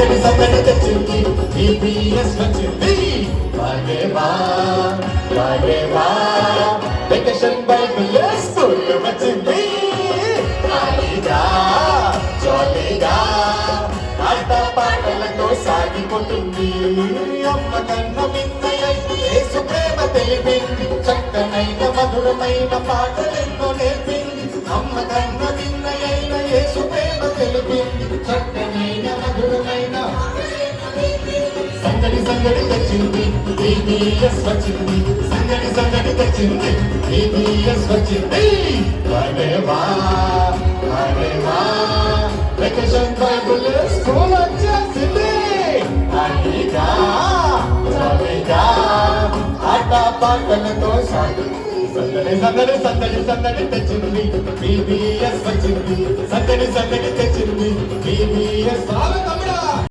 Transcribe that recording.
సందడి సందడి తెచ్చింది ఈపీఎస్ వచ్చింది వెకేషన్ బైబిల్ స్కూల్ వచ్చింది హాయిగా జాలీగా ఆట పాటలతో సాగిపోతుంది అమ్మ కన్న మిన్నయ్య యేసు ప్రేమ తెలిపింది చక్కనైన మధురమైన పాటలెన్నో నేర్పింది అమ్మ కన్న మిన్నయ్య యేసు ప్రేమ తెలిపింది చక్కనైన మధురమైన సంగడి సంగడి తెచ్చింది ఈపీఎస్ వచ్చింది సంగడి సంగడి తెచ్చింది ఈపీఎస్ వచ్చింది వెకేషన్ బైబిల్ స్కూల్ వచ్చేసింది హాయిగా జాలీగా ఆట పాటలతో సాగు సందడి సందడి సందడి సందడి తెచ్చింది ఈపీఎస్ వచ్చింది సందడి సందడి తెచ్చింది ఈపీఎస్